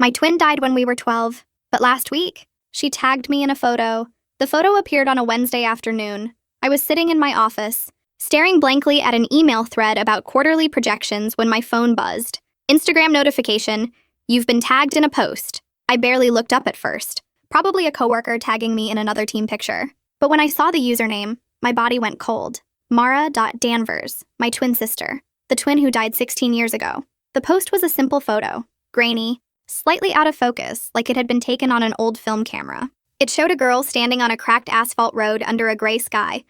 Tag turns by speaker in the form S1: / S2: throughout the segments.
S1: My twin died when we were 12, but last week, she tagged me in a photo. The photo appeared on a Wednesday afternoon. I was sitting in my office, staring blankly at an email thread about quarterly projections when my phone buzzed. Instagram notification, you've been tagged in a post. I barely looked up at first. Probably a coworker tagging me in another team picture. But when I saw the username, my body went cold. Mara.Danvers, my twin sister, the twin who died 16 years ago. The post was a simple photo, grainy, slightly out of focus, like it had been taken on an old film camera. It showed a girl standing on a cracked asphalt road under a gray sky,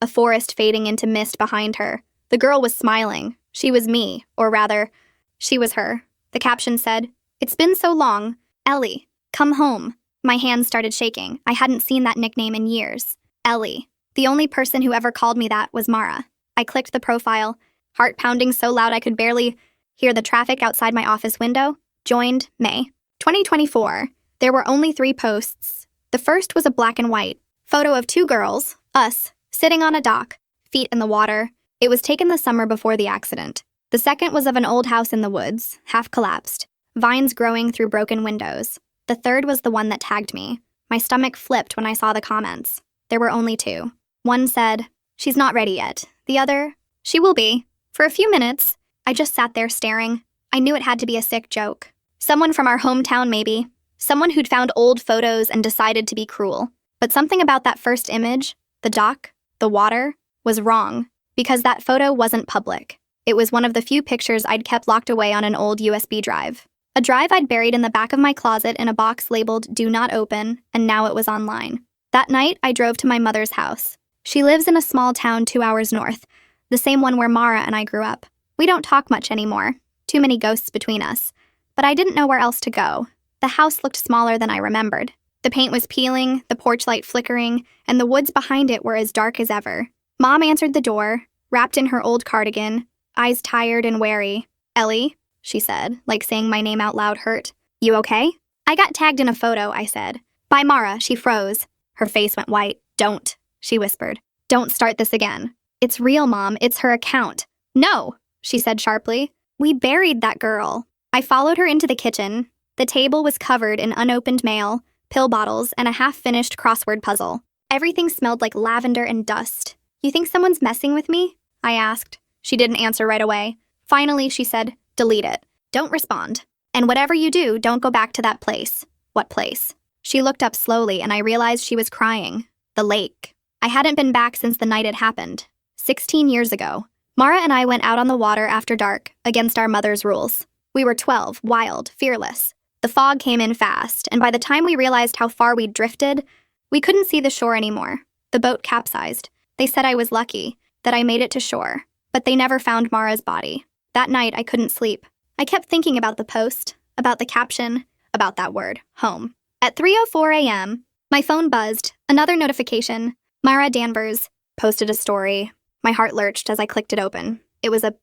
S1: a forest fading into mist behind her. The girl was smiling. She was me, or rather, she was her. The caption said, "It's been so long. Ellie, come home." My hands started shaking. I hadn't seen that nickname in years. Ellie. The only person who ever called me that was Mara. I clicked the profile, heart pounding so loud I could barely hear the traffic outside my office window. Joined May 2024. There were only 3 posts. The first was a black and white photo of 2 girls, us, sitting on a dock, feet in the water. It was taken the summer before the accident. The second was of an old house in the woods, half collapsed, vines growing through broken windows. The third was the one that tagged me. My stomach flipped when I saw the comments. There were only 2. One said, "She's not ready yet." The other, "She will be." For a few minutes, I just sat there staring. I knew it had to be a sick joke. Someone from our hometown, maybe. Someone who'd found old photos and decided to be cruel. But something about that first image, the dock, the water, was wrong, because that photo wasn't public. It was one of the few pictures I'd kept locked away on an old USB drive. A drive I'd buried in the back of my closet in a box labeled "Do Not Open," and now it was online. That night, I drove to my mother's house. She lives in a small town 2 hours north, the same one where Mara and I grew up. We don't talk much anymore. Too many ghosts between us. But I didn't know where else to go. The house looked smaller than I remembered. The paint was peeling, the porch light flickering, and the woods behind it were as dark as ever. Mom answered the door, wrapped in her old cardigan, eyes tired and wary. "Ellie," she said, like saying my name out loud hurt. "You okay?" "I got tagged in a photo," I said. "By Mara." She froze. Her face went white. "Don't," she whispered. "Don't start this again." "It's real, Mom. It's her account." "No," she said sharply. "We buried that girl." I followed her into the kitchen. The table was covered in unopened mail, pill bottles, and a half-finished crossword puzzle. Everything smelled like lavender and dust. "You think someone's messing with me?" I asked. She didn't answer right away. Finally, she said, "Delete it. Don't respond. And whatever you do, don't go back to that place." "What place?" She looked up slowly, and I realized she was crying. The lake. I hadn't been back since the night it happened. 16 years ago. Mara and I went out on the water after dark, against our mother's rules. We were 12, wild, fearless. The fog came in fast, and by the time we realized how far we'd drifted, we couldn't see the shore anymore. The boat capsized. They said I was lucky, that I made it to shore, but they never found Mara's body. That night, I couldn't sleep. I kept thinking about the post, about the caption, about that word, home. At 3:04 a.m., my phone buzzed. Another notification. Mara Danvers posted a story. My heart lurched as I clicked it open. It was a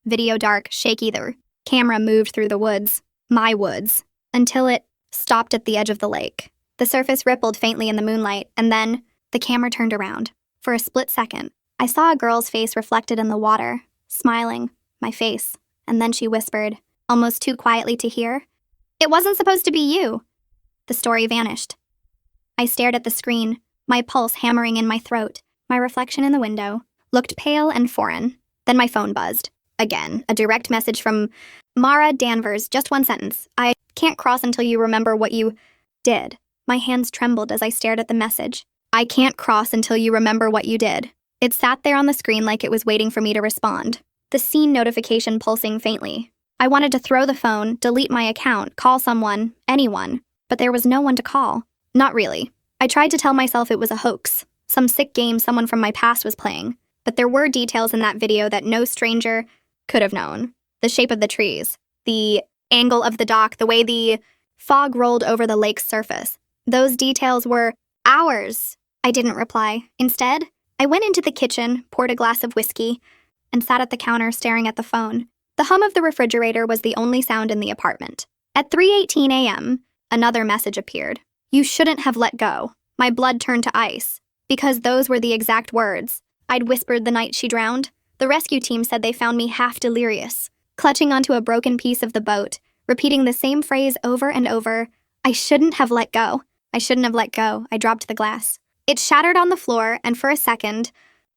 S1: video, dark, shaky. The camera moved through the woods, my woods, until it stopped at the edge of the lake. The surface rippled faintly in the moonlight, and then the camera turned around. For a split second, I saw a girl's face reflected in the water, smiling, my face, and then she whispered, almost too quietly to hear, "It wasn't supposed to be you." The story vanished. I stared at the screen, my pulse hammering in my throat. My reflection in the window looked pale and foreign. Then my phone buzzed. Again, a direct message from Mara Danvers, just one sentence. "I can't cross until you remember what you did." My hands trembled as I stared at the message. "I can't cross until you remember what you did." It sat there on the screen like it was waiting for me to respond. The scene notification pulsing faintly. I wanted to throw the phone, delete my account, call someone, anyone, but there was no one to call. Not really. I tried to tell myself it was a hoax, some sick game someone from my past was playing, but there were details in that video that no stranger could have known. The shape of the trees, the angle of the dock, the way the fog rolled over the lake's surface. Those details were ours. I didn't reply. Instead, I went into the kitchen, poured a glass of whiskey, and sat at the counter staring at the phone. The hum of the refrigerator was the only sound in the apartment. At 3:18 a.m., another message appeared. "You shouldn't have let go." My blood turned to ice, because those were the exact words I'd whispered the night she drowned. The rescue team said they found me half delirious, clutching onto a broken piece of the boat, repeating the same phrase over and over. I shouldn't have let go. I shouldn't have let go. I dropped the glass. It shattered on the floor, and for a second,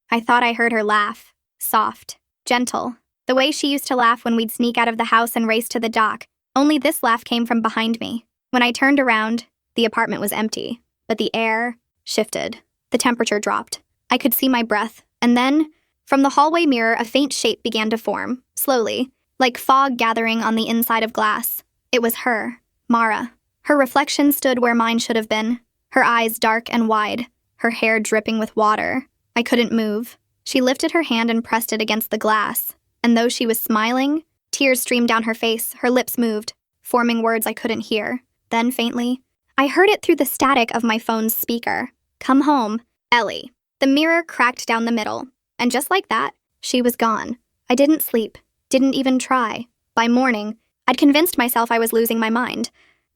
S1: I thought I heard her laugh. Soft, gentle, the way she used to laugh when we'd sneak out of the house and race to the dock. Only this laugh came from behind me. When I turned around, the apartment was empty, but the air shifted. The temperature dropped. I could see my breath, and then, from the hallway mirror, a faint shape began to form, slowly, like fog gathering on the inside of glass. It was her, Mara. Her reflection stood where mine should have been, her eyes dark and wide, her hair dripping with water. I couldn't move. She lifted her hand and pressed it against the glass, and though she was smiling, tears streamed down her face, her lips moved, forming words I couldn't hear. Then, faintly, I heard it through the static of my phone's speaker. Come home, Ellie. The mirror cracked down the middle, and just like that, she was gone. I didn't sleep, didn't even try. By morning, I'd convinced myself I was losing my mind.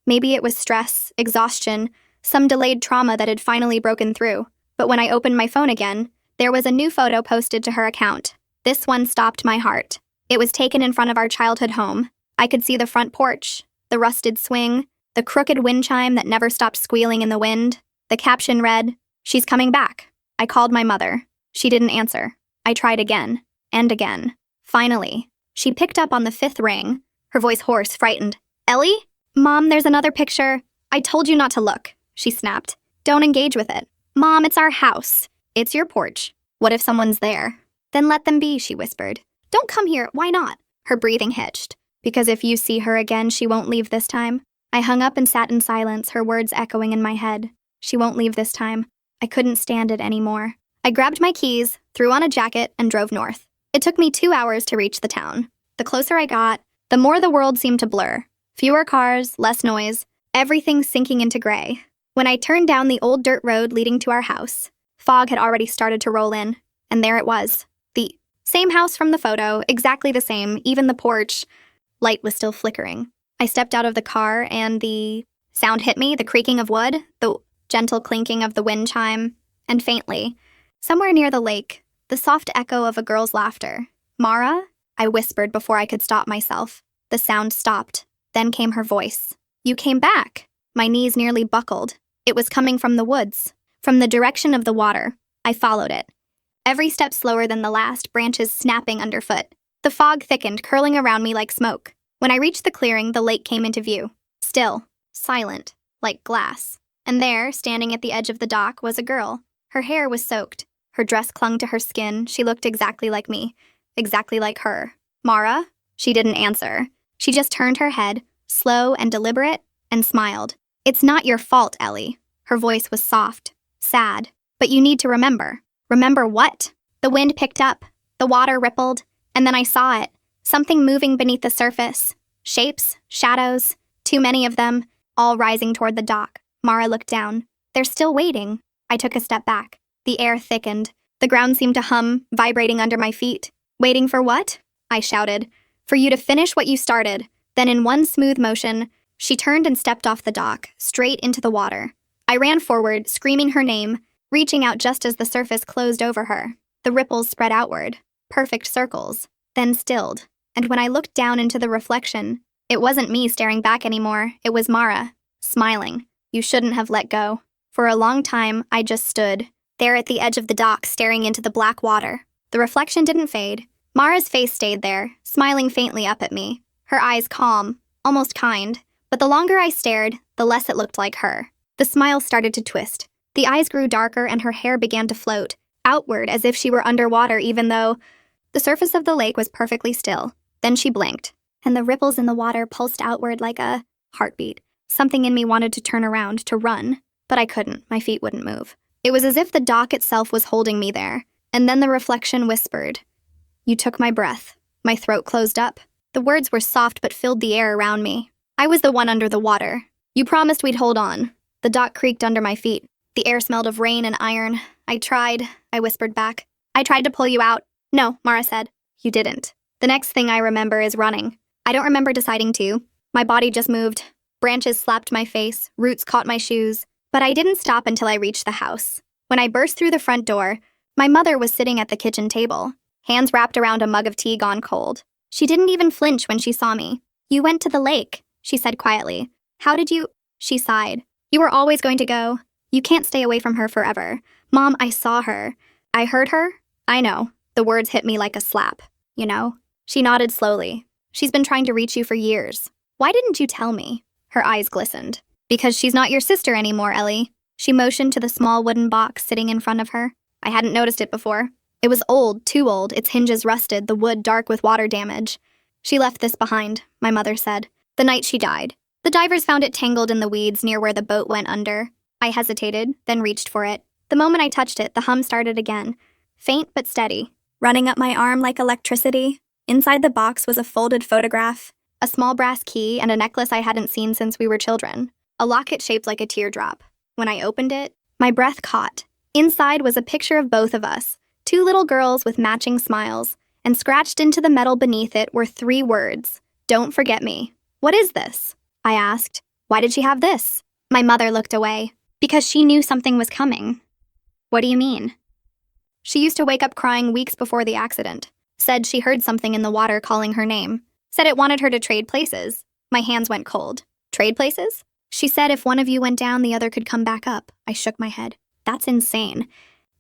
S1: Maybe it was stress, exhaustion, some delayed trauma that had finally broken through. But when I opened my phone again, there was a new photo posted to her account. This one stopped my heart. It was taken in front of our childhood home. I could see the front porch, the rusted swing, the crooked wind chime that never stopped squealing in the wind. The caption read, "She's coming back." I called my mother. She didn't answer. I tried again, and again. Finally, she picked up on the fifth ring, her voice hoarse, frightened. "Ellie? Mom, there's another picture. I told you not to look," she snapped. "Don't engage with it. Mom, it's our house. It's your porch. What if someone's there?" "Then let them be," she whispered. "Don't come here. Why not?" Her breathing hitched. "Because if you see her again, she won't leave this time." I hung up and sat in silence, her words echoing in my head. She won't leave this time. I couldn't stand it anymore. I grabbed my keys, threw on a jacket, and drove north. It took me 2 hours to reach the town. The closer I got, the more the world seemed to blur. Fewer cars, less noise, everything sinking into gray. When I turned down the old dirt road leading to our house, fog had already started to roll in, and there it was. The same house from the photo, exactly the same, even the porch. Light was still flickering. I stepped out of the car and the sound hit me, the creaking of wood, the gentle clinking of the wind chime, and faintly, somewhere near the lake, the soft echo of a girl's laughter. "Mara?" I whispered before I could stop myself. The sound stopped. Then came her voice. "You came back." My knees nearly buckled. It was coming from the woods, from the direction of the water. I followed it. Every step slower than the last, branches snapping underfoot. The fog thickened, curling around me like smoke. When I reached the clearing, the lake came into view. Still, silent, like glass. And there, standing at the edge of the dock, was a girl. Her hair was soaked. Her dress clung to her skin. She looked exactly like me. Exactly like her. "Mara?" She didn't answer. She just turned her head, slow and deliberate, and smiled. "It's not your fault, Ellie." Her voice was soft, sad. "But you need to remember." Remember what? The wind picked up. The water rippled. And then I saw it. Something moving beneath the surface. Shapes, shadows, too many of them, all rising toward the dock. Mara looked down. "They're still waiting." I took a step back. The air thickened. The ground seemed to hum, vibrating under my feet. "Waiting for what?" I shouted. "For you to finish what you started." Then in one smooth motion, she turned and stepped off the dock, straight into the water. I ran forward, screaming her name, reaching out just as the surface closed over her. The ripples spread outward, perfect circles, then stilled. And when I looked down into the reflection, it wasn't me staring back anymore. It was Mara, smiling. "You shouldn't have let go." For a long time, I just stood, there at the edge of the dock, staring into the black water. The reflection didn't fade. Mara's face stayed there, smiling faintly up at me, her eyes calm, almost kind. But the longer I stared, the less it looked like her. The smile started to twist. The eyes grew darker and her hair began to float, outward as if she were underwater even though the surface of the lake was perfectly still. Then she blinked, and the ripples in the water pulsed outward like a heartbeat. Something in me wanted to turn around, to run, but I couldn't. My feet wouldn't move. It was as if the dock itself was holding me there. And then the reflection whispered, "You took my breath." My throat closed up. The words were soft but filled the air around me. I was the one under the water. "You promised we'd hold on." The dock creaked under my feet. The air smelled of rain and iron. I whispered back. "I tried to pull you out." "No," Mara said. "You didn't." The next thing I remember is running. I don't remember deciding to. My body just moved. Branches slapped my face, roots caught my shoes. But I didn't stop until I reached the house. When I burst through the front door, my mother was sitting at the kitchen table, hands wrapped around a mug of tea gone cold. She didn't even flinch when she saw me. You went to the lake, she said quietly. How did you? She sighed. You were always going to go. You can't stay away from her forever. Mom, I saw her. I heard her? I know. The words hit me like a slap. You know? She nodded slowly. She's been trying to reach you for years. Why didn't you tell me? Her eyes glistened. Because she's not your sister anymore, Ellie. She motioned to the small wooden box sitting in front of her. I hadn't noticed it before. It was old, too old, its hinges rusted, the wood dark with water damage. She left this behind, my mother said, the night she died. The divers found it tangled in the weeds near where the boat went under. I hesitated, then reached for it. The moment I touched it, the hum started again. Faint but steady, running up my arm like electricity. Inside the box was a folded photograph, a small brass key, and a necklace I hadn't seen since we were children. A locket shaped like a teardrop. When I opened it, my breath caught. Inside was a picture of both of us, two little girls with matching smiles, and scratched into the metal beneath it were 3 words. Don't forget me. What is this? I asked. Why did she have this? My mother looked away. Because she knew something was coming. What do you mean? She used to wake up crying weeks before the accident. Said she heard something in the water calling her name. Said it wanted her to trade places. My hands went cold. Trade places? She said if one of you went down, the other could come back up. I shook my head. That's insane.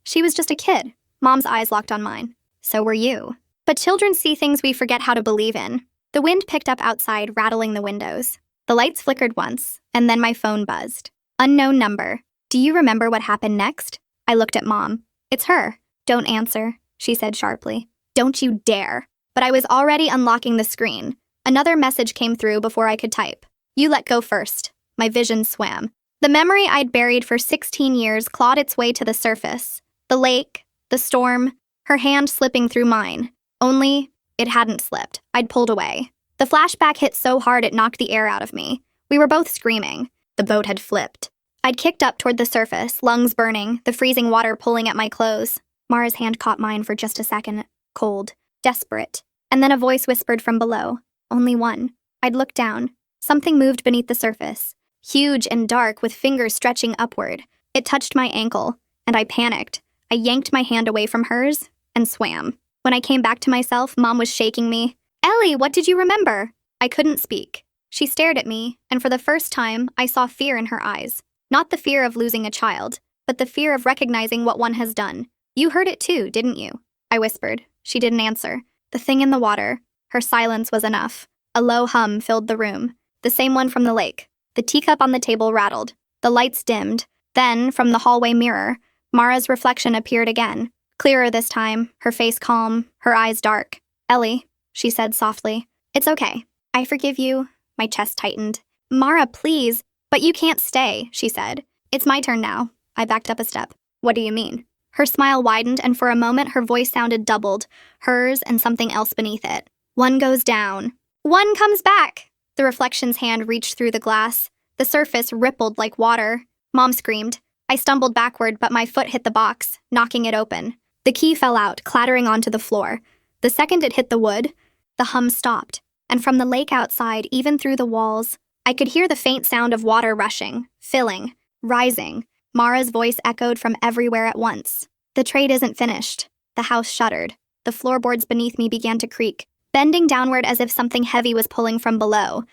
S1: She was just a kid. Mom's eyes locked on mine. So were you. But children see things we forget how to believe in. The wind picked up outside, rattling the windows. The lights flickered once, and then my phone buzzed. Unknown number. Do you remember what happened next? I looked at Mom. It's her. Don't answer, she said sharply. Don't you dare. But I was already unlocking the screen. Another message came through before I could type. You let go first. My vision swam. The memory I'd buried for 16 years clawed its way to the surface. The lake, the storm, her hand slipping through mine. Only, it hadn't slipped. I'd pulled away. The flashback hit so hard it knocked the air out of me. We were both screaming. The boat had flipped. I'd kicked up toward the surface, lungs burning, the freezing water pulling at my clothes. Mara's hand caught mine for just a second, cold, desperate. And then a voice whispered from below. Only one. I'd looked down. Something moved beneath the surface. Huge and dark with fingers stretching upward. It touched my ankle, and I panicked. I yanked my hand away from hers and swam. When I came back to myself, Mom was shaking me. Ellie, what did you remember? I couldn't speak. She stared at me, and for the first time, I saw fear in her eyes. Not the fear of losing a child, but the fear of recognizing what one has done. You heard it too, didn't you? I whispered. She didn't answer. The thing in the water. Her silence was enough. A low hum filled the room. The same one from the lake. The teacup on the table rattled. The lights dimmed. Then, from the hallway mirror, Mara's reflection appeared again. Clearer this time, her face calm, her eyes dark. Ellie, she said softly. It's okay. I forgive you. My chest tightened. Mara, please. But you can't stay, she said. It's my turn now. I backed up a step. What do you mean? Her smile widened, and for a moment her voice sounded doubled, hers and something else beneath it. One goes down. One comes back! The reflection's hand reached through the glass. The surface rippled like water. Mom screamed. I stumbled backward, but my foot hit the box, knocking it open. The key fell out, clattering onto the floor. The second it hit the wood, the hum stopped. And from the lake outside, even through the walls, I could hear the faint sound of water rushing, filling, rising. Mara's voice echoed from everywhere at once. The trade isn't finished. The house shuddered. The floorboards beneath me began to creak, bending downward as if something heavy was pulling from below.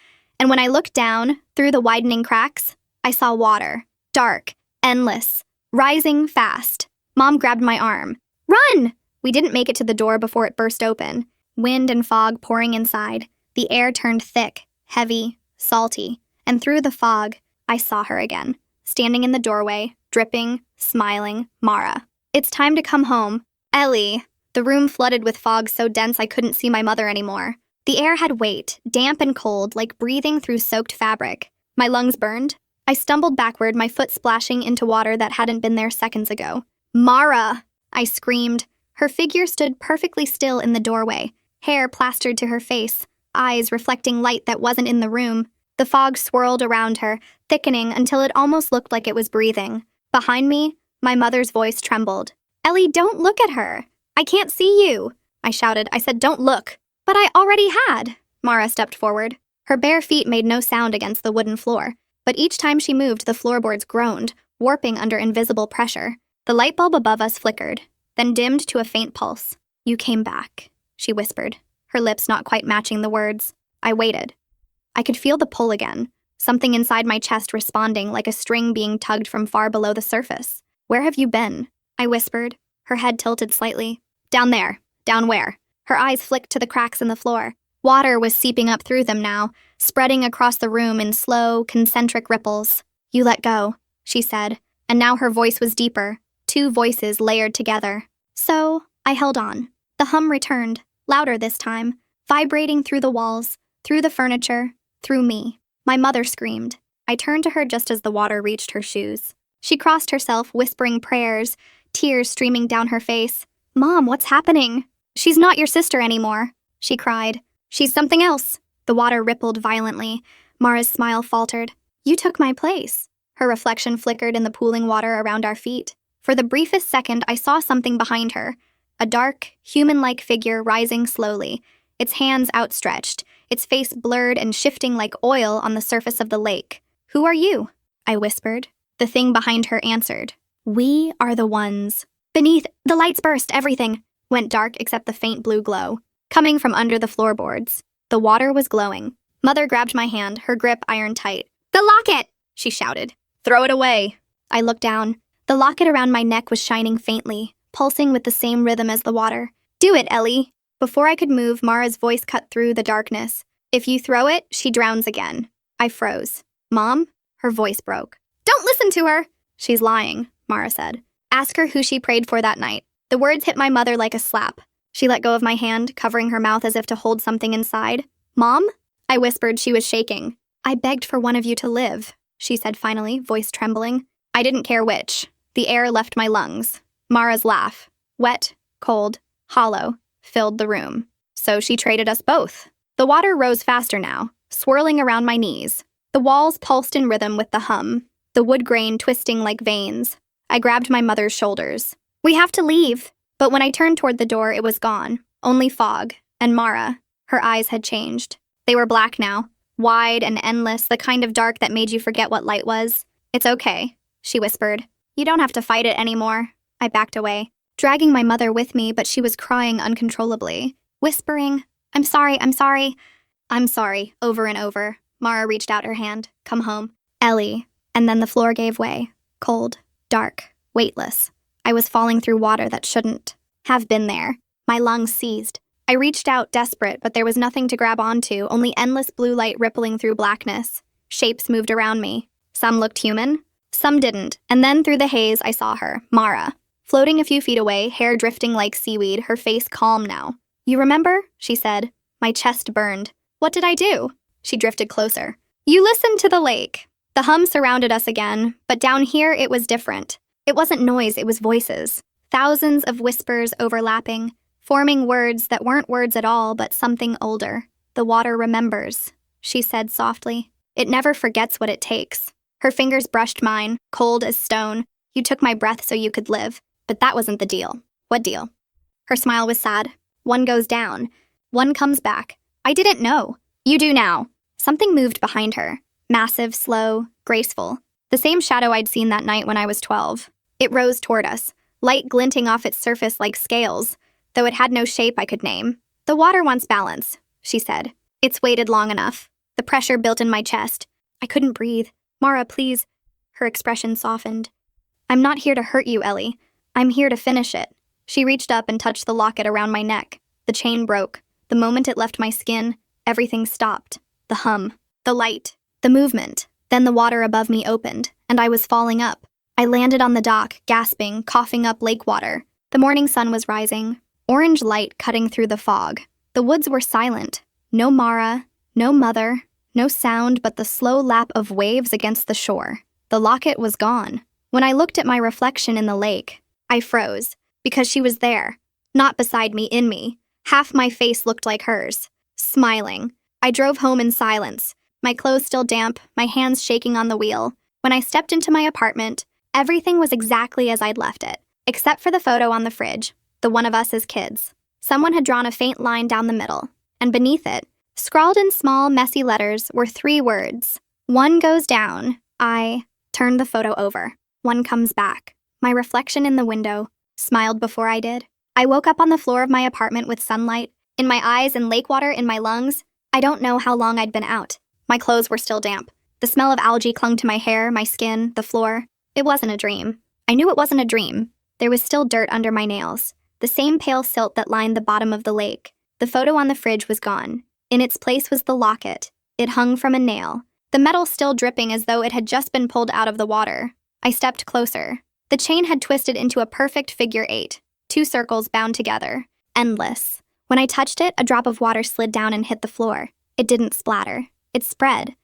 S1: And when I looked down, through the widening cracks, I saw water. Dark, endless, rising fast. Mom grabbed my arm. Run! We didn't make it to the door before it burst open. Wind and fog pouring inside. The air turned thick, heavy, salty. And through the fog, I saw her again. Standing in the doorway, dripping, smiling, Mara. It's time to come home. Ellie. The room flooded with fog so dense I couldn't see my mother anymore. The air had weight, damp and cold, like breathing through soaked fabric. My lungs burned. I stumbled backward, my foot splashing into water that hadn't been there seconds ago. Mara! I screamed. Her figure stood perfectly still in the doorway, hair plastered to her face, eyes reflecting light that wasn't in the room. The fog swirled around her, thickening until it almost looked like it was breathing. Behind me, my mother's voice trembled. Ellie, don't look at her. I can't see you. I shouted. I said, don't look. But I already had. Mara stepped forward. Her bare feet made no sound against the wooden floor, but each time she moved, the floorboards groaned, warping under invisible pressure. The light bulb above us flickered, then dimmed to a faint pulse. You came back, she whispered, her lips not quite matching the words. I waited. I could feel the pull again, something inside my chest responding like a string being tugged from far below the surface. "Where have you been?" I whispered, her head tilted slightly. "Down there." "Down where?" Her eyes flicked to the cracks in the floor. Water was seeping up through them now, spreading across the room in slow, concentric ripples. "You let go," she said, and now her voice was deeper, two voices layered together. So, I held on. The hum returned, louder this time, vibrating through the walls, through the furniture, through me. My mother screamed. I turned to her just as the water reached her shoes. She crossed herself, whispering prayers, tears streaming down her face. "Mom, what's happening?" "She's not your sister anymore," she cried. "She's something else." The water rippled violently. Mara's smile faltered. "You took my place." Her reflection flickered in the pooling water around our feet. For the briefest second, I saw something behind her. A dark, human-like figure rising slowly, its hands outstretched, its face blurred and shifting like oil on the surface of the lake. "Who are you?" I whispered. The thing behind her answered. "We are the ones." Beneath, the lights burst, everything went dark except the faint blue glow, coming from under the floorboards. The water was glowing. Mother grabbed my hand, her grip iron tight. "The locket!" she shouted. "Throw it away." I looked down. The locket around my neck was shining faintly, pulsing with the same rhythm as the water. "Do it, Ellie." Before I could move, Mara's voice cut through the darkness. "If you throw it, she drowns again." I froze. "Mom?" Her voice broke. "Don't listen to her!" "She's lying," Mara said. "Ask her who she prayed for that night." The words hit my mother like a slap. She let go of my hand, covering her mouth as if to hold something inside. "Mom?" I whispered. She was shaking. "I begged for one of you to live," she said finally, voice trembling. I didn't care which. The air left my lungs. Mara's laugh, wet, cold, hollow, filled the room. So she traded us both. The water rose faster now, swirling around my knees. The walls pulsed in rhythm with the hum, the wood grain twisting like veins. I grabbed my mother's shoulders. "We have to leave." But when I turned toward the door, it was gone. Only fog. And Mara. Her eyes had changed. They were black now, wide and endless, the kind of dark that made you forget what light was. "It's okay," she whispered. "You don't have to fight it anymore." I backed away, dragging my mother with me, but she was crying uncontrollably, whispering, I'm sorry, over and over. Mara reached out her hand. "Come home." "Ellie." And then the floor gave way. Cold, dark, weightless. I was falling through water that shouldn't have been there. My lungs seized. I reached out, desperate, but there was nothing to grab onto, only endless blue light rippling through blackness. Shapes moved around me. Some looked human, some didn't, and then through the haze I saw her, Mara, floating a few feet away, hair drifting like seaweed, her face calm now. "You remember?" she said. My chest burned. "What did I do?" She drifted closer. "You listened to the lake." The hum surrounded us again, but down here it was different. It wasn't noise, it was voices. Thousands of whispers overlapping, forming words that weren't words at all, but something older. "The water remembers," she said softly. "It never forgets what it takes." Her fingers brushed mine, cold as stone. "You took my breath so you could live. But that wasn't the deal." "What deal?" Her smile was sad. "One goes down. One comes back." I didn't know. "You do now." Something moved behind her. Massive, slow, graceful. The same shadow I'd seen that night when I was 12. It rose toward us, light glinting off its surface like scales, though it had no shape I could name. "The water wants balance," she said. "It's waited long enough." The pressure built in my chest. I couldn't breathe. "Mara, please." Her expression softened. "I'm not here to hurt you, Ellie. I'm here to finish it." She reached up and touched the locket around my neck. The chain broke. The moment it left my skin, everything stopped. The hum, the light, the movement. Then the water above me opened, and I was falling up. I landed on the dock, gasping, coughing up lake water. The morning sun was rising, orange light cutting through the fog. The woods were silent. No Mara, no mother, no sound but the slow lap of waves against the shore. The locket was gone. When I looked at my reflection in the lake, I froze, because she was there, not beside me, in me. Half my face looked like hers, smiling. I drove home in silence, my clothes still damp, my hands shaking on the wheel. When I stepped into my apartment, everything was exactly as I'd left it, except for the photo on the fridge, the one of us as kids. Someone had drawn a faint line down the middle, and beneath it, scrawled in small, messy letters, were 3 words. "One goes down." I turned the photo over. "One comes back." My reflection in the window smiled before I did. I woke up on the floor of my apartment with sunlight in my eyes and lake water in my lungs. I don't know how long I'd been out. My clothes were still damp. The smell of algae clung to my hair, my skin, the floor. It wasn't a dream. I knew it wasn't a dream. There was still dirt under my nails, the same pale silt that lined the bottom of the lake. The photo on the fridge was gone. In its place was the locket. It hung from a nail, the metal still dripping as though it had just been pulled out of the water. I stepped closer. The chain had twisted into a perfect figure 8, 2 circles bound together. Endless. When I touched it, a drop of water slid down and hit the floor. It didn't splatter. It spread,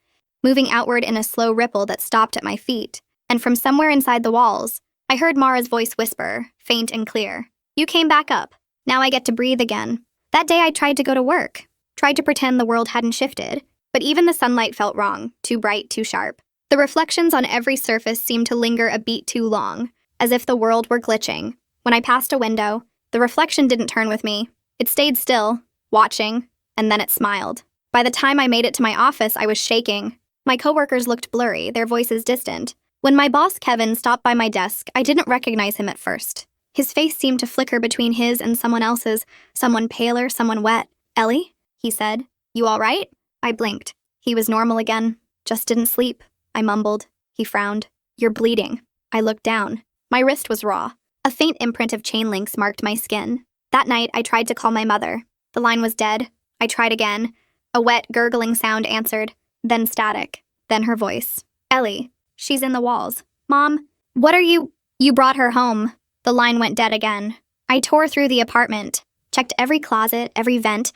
S1: moving outward in a slow ripple that stopped at my feet. And from somewhere inside the walls, I heard Mara's voice whisper, faint and clear. "You came back up. Now I get to breathe again." That day I tried to go to work, tried to pretend the world hadn't shifted, but even the sunlight felt wrong, too bright, too sharp. The reflections on every surface seemed to linger a beat too long, as if the world were glitching. When I passed a window, the reflection didn't turn with me. It stayed still, watching, and then it smiled. By the time I made it to my office, I was shaking. My coworkers looked blurry, their voices distant. When my boss, Kevin, stopped by my desk, I didn't recognize him at first. His face seemed to flicker between his and someone else's, someone paler, someone wet. "Ellie?" he said. "You all right?" I blinked. He was normal again. "Just didn't sleep," I mumbled. He frowned. "You're bleeding." I looked down. My wrist was raw. A faint imprint of chain links marked my skin. That night, I tried to call my mother. The line was dead. I tried again. A wet, gurgling sound answered, then static, then her voice. "Ellie, she's in the walls." "Mom, what are you—" "You brought her home." The line went dead again. I tore through the apartment, checked every closet, every vent,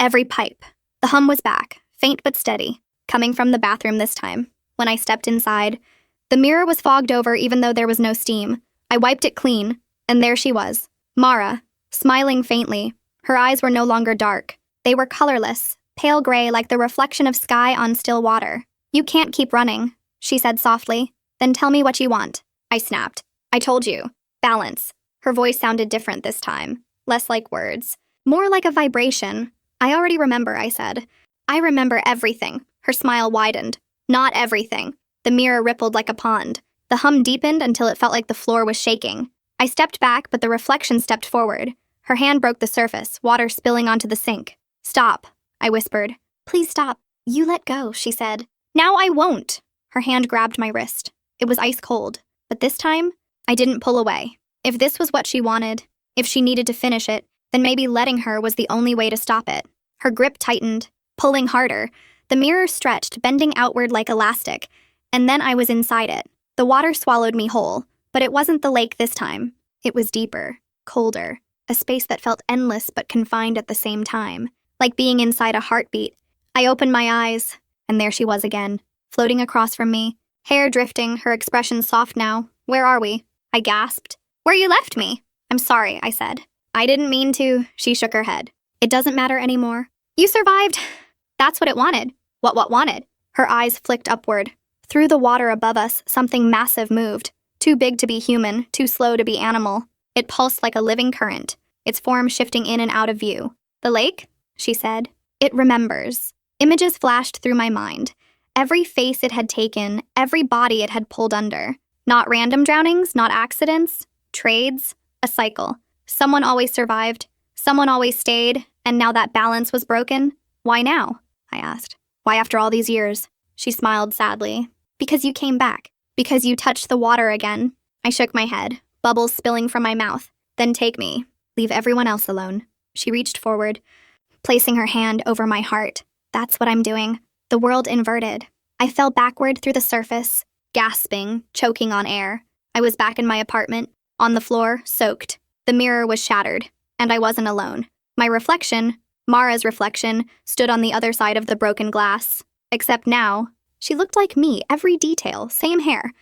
S1: every pipe. The hum was back, faint but steady, coming from the bathroom this time. When I stepped inside, the mirror was fogged over even though there was no steam. I wiped it clean, and there she was, Mara, smiling faintly. Her eyes were no longer dark. They were colorless, pale gray like the reflection of sky on still water. "You can't keep running," she said softly. "Then tell me what you want." I snapped. "I told you. Balance." Her voice sounded different this time, less like words, more like a vibration. "I already remember," I said. "I remember everything." Her smile widened. "Not everything." The mirror rippled like a pond. The hum deepened until it felt like the floor was shaking. I stepped back, but the reflection stepped forward. Her hand broke the surface, water spilling onto the sink. "Stop," I whispered. "Please stop." "You let go," she said. "Now I won't." Her hand grabbed my wrist. It was ice cold, but this time, I didn't pull away. If this was what she wanted, if she needed to finish it, then maybe letting her was the only way to stop it. Her grip tightened, pulling harder. The mirror stretched, bending outward like elastic, and then I was inside it. The water swallowed me whole, but it wasn't the lake this time. It was deeper, colder, a space that felt endless but confined at the same time, like being inside a heartbeat. I opened my eyes, and there she was again, floating across from me, hair drifting, her expression soft now. "Where are we?" I gasped. "Where you left me." "I'm sorry," I said. "I didn't mean to." She shook her head. "It doesn't matter anymore. You survived." That's what it wanted. What wanted? Her eyes flicked upward. Through the water above us, something massive moved. Too big to be human, too slow to be animal. It pulsed like a living current, its form shifting in and out of view. "The lake?" she said. "It remembers." Images flashed through my mind. Every face it had taken, every body it had pulled under. Not random drownings, not accidents. Trades. A cycle. Someone always survived. Someone always stayed. And now that balance was broken. "Why now?" I asked. "Why after all these years?" She smiled sadly. "Because you came back. Because you touched the water again." I shook my head, bubbles spilling from my mouth. "Then take me. Leave everyone else alone." She reached forward, placing her hand over my heart. "That's what I'm doing." The world inverted. I fell backward through the surface, gasping, choking on air. I was back in my apartment, on the floor, soaked. The mirror was shattered, and I wasn't alone. My reflection, Mara's reflection, stood on the other side of the broken glass. Except now, she looked like me, every detail, same hair,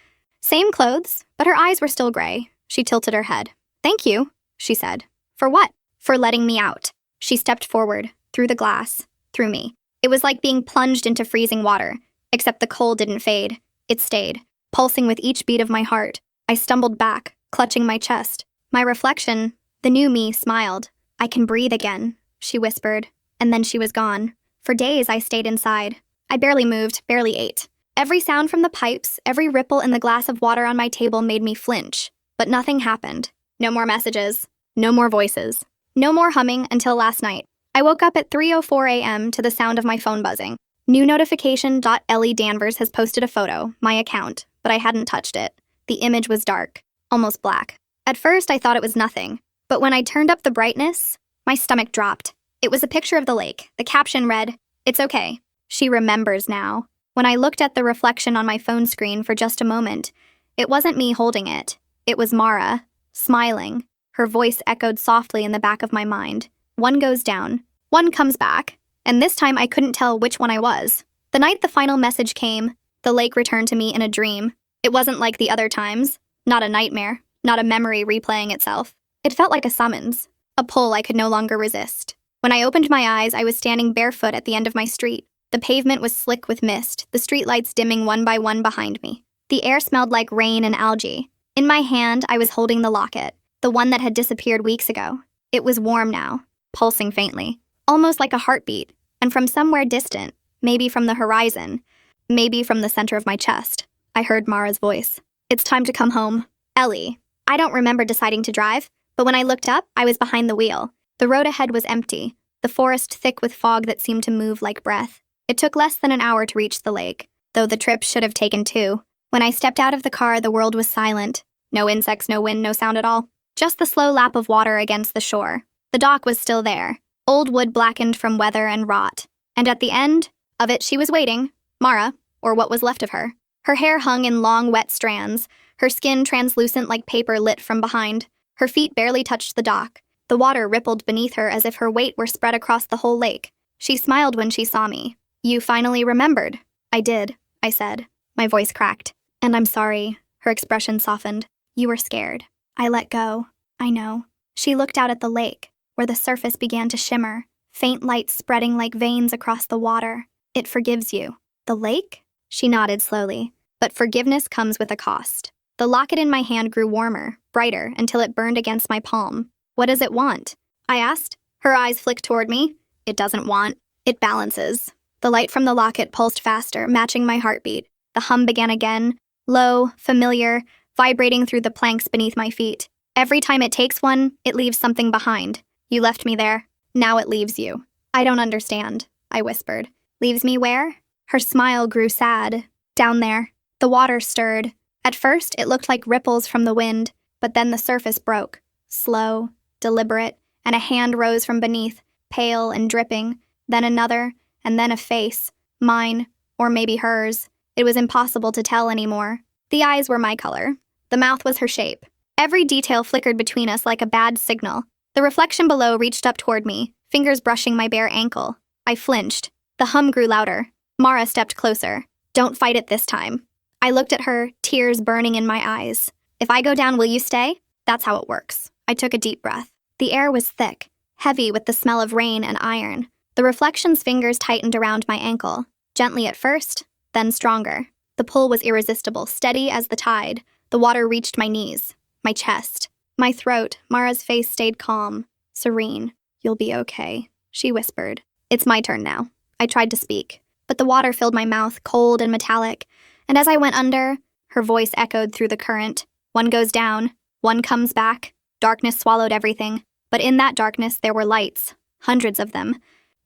S1: same clothes, but her eyes were still gray. She tilted her head. "Thank you," she said. "For what?" "For letting me out." She stepped forward, through the glass, through me. It was like being plunged into freezing water, except the cold didn't fade. It stayed, pulsing with each beat of my heart. I stumbled back, clutching my chest. My reflection, the new me, smiled. "I can breathe again," she whispered, and then she was gone. For days, I stayed inside. I barely moved, barely ate. Every sound from the pipes, every ripple in the glass of water on my table made me flinch. But nothing happened. No more messages. No more voices. No more humming until last night. I woke up at 3:04 a.m. to the sound of my phone buzzing. New notification.Ellie Danvers has posted a photo, my account, but I hadn't touched it. The image was dark, almost black. At first, I thought it was nothing, but when I turned up the brightness, my stomach dropped. It was a picture of the lake. The caption read, "It's okay. She remembers now." When I looked at the reflection on my phone screen for just a moment, it wasn't me holding it. It was Mara, smiling. Her voice echoed softly in the back of my mind. One goes down, one comes back, and this time I couldn't tell which one I was. The night the final message came, the lake returned to me in a dream. It wasn't like the other times, not a nightmare, not a memory replaying itself. It felt like a summons, a pull I could no longer resist. When I opened my eyes, I was standing barefoot at the end of my street. The pavement was slick with mist, the streetlights dimming one by one behind me. The air smelled like rain and algae. In my hand, I was holding the locket, the one that had disappeared weeks ago. It was warm now, pulsing faintly, almost like a heartbeat, and from somewhere distant, maybe from the horizon, maybe from the center of my chest, I heard Mara's voice. "It's time to come home." Ellie. I don't remember deciding to drive, but when I looked up, I was behind the wheel. The road ahead was empty, the forest thick with fog that seemed to move like breath. It took less than an hour to reach the lake, though the trip should have taken 2. When I stepped out of the car, the world was silent. No insects, no wind, no sound at all. Just the slow lap of water against the shore. The dock was still there, old wood blackened from weather and rot. And at the end of it, she was waiting, Mara, or what was left of her. Her hair hung in long, wet strands, her skin translucent like paper lit from behind. Her feet barely touched the dock. The water rippled beneath her as if her weight were spread across the whole lake. She smiled when she saw me. "You finally remembered." "I did," I said. My voice cracked. "And I'm sorry." Her expression softened. "You were scared." I let go. "I know." She looked out at the lake, where the surface began to shimmer, faint light spreading like veins across the water. "It forgives you." "The lake?" She nodded slowly. "But forgiveness comes with a cost." The locket in my hand grew warmer, brighter, until it burned against my palm. "What does it want?" I asked. Her eyes flicked toward me. "It doesn't want. It balances." The light from the locket pulsed faster, matching my heartbeat. The hum began again, low, familiar, vibrating through the planks beneath my feet. "Every time it takes one, it leaves something behind. You left me there. Now it leaves you." "I don't understand," I whispered. "Leaves me where?" Her smile grew sad. "Down there." The water stirred. At first, it looked like ripples from the wind, but then the surface broke. Slow, deliberate, and a hand rose from beneath, pale and dripping, then another, and then a face. Mine, or maybe hers. It was impossible to tell anymore. The eyes were my color. The mouth was her shape. Every detail flickered between us like a bad signal. The reflection below reached up toward me, fingers brushing my bare ankle. I flinched. The hum grew louder. Mara stepped closer. "Don't fight it this time." I looked at her, tears burning in my eyes. "If I go down, will you stay?" That's how it works. I took a deep breath. The air was thick, heavy with the smell of rain and iron. The reflection's fingers tightened around my ankle, gently at first, then stronger. The pull was irresistible, steady as the tide. The water reached my knees, my chest, my throat. Mara's face stayed calm, serene. "You'll be okay," she whispered. "It's my turn now." I tried to speak, but the water filled my mouth, cold and metallic, and as I went under, her voice echoed through the current. "One goes down, one comes back." Darkness swallowed everything, but in that darkness there were lights, hundreds of them,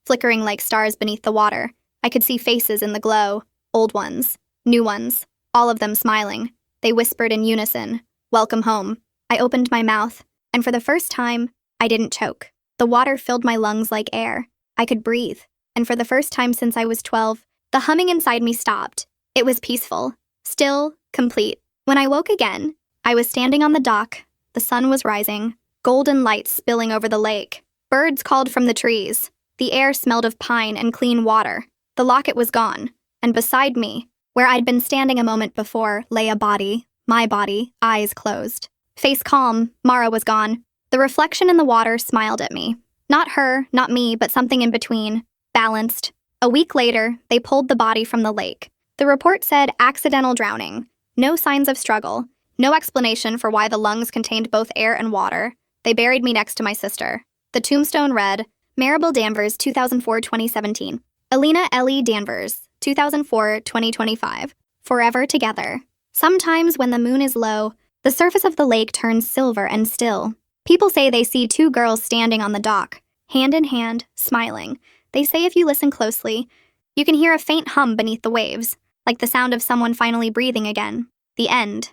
S1: flickering like stars beneath the water. I could see faces in the glow, old ones, new ones, all of them smiling. They whispered in unison, "Welcome home." I opened my mouth, and for the first time, I didn't choke. The water filled my lungs like air. I could breathe, and for the first time since I was 12, the humming inside me stopped. It was peaceful, still, complete. When I woke again, I was standing on the dock. The sun was rising, golden lights spilling over the lake. Birds called from the trees. The air smelled of pine and clean water. The locket was gone, and beside me, where I'd been standing a moment before, lay a body, my body, eyes closed. Face calm, Mara was gone. The reflection in the water smiled at me. Not her, not me, but something in between. Balanced. A week later, they pulled the body from the lake. The report said accidental drowning. No signs of struggle. No explanation for why the lungs contained both air and water. They buried me next to my sister. The tombstone read, Maribel Danvers, 2004-2017. Elena Ellie Danvers, 2004-2025. Forever together. Sometimes when the moon is low, the surface of the lake turns silver and still. People say they see 2 girls standing on the dock, hand in hand, smiling. They say if you listen closely, You can hear a faint hum beneath the waves, like the sound of someone finally breathing again. The end.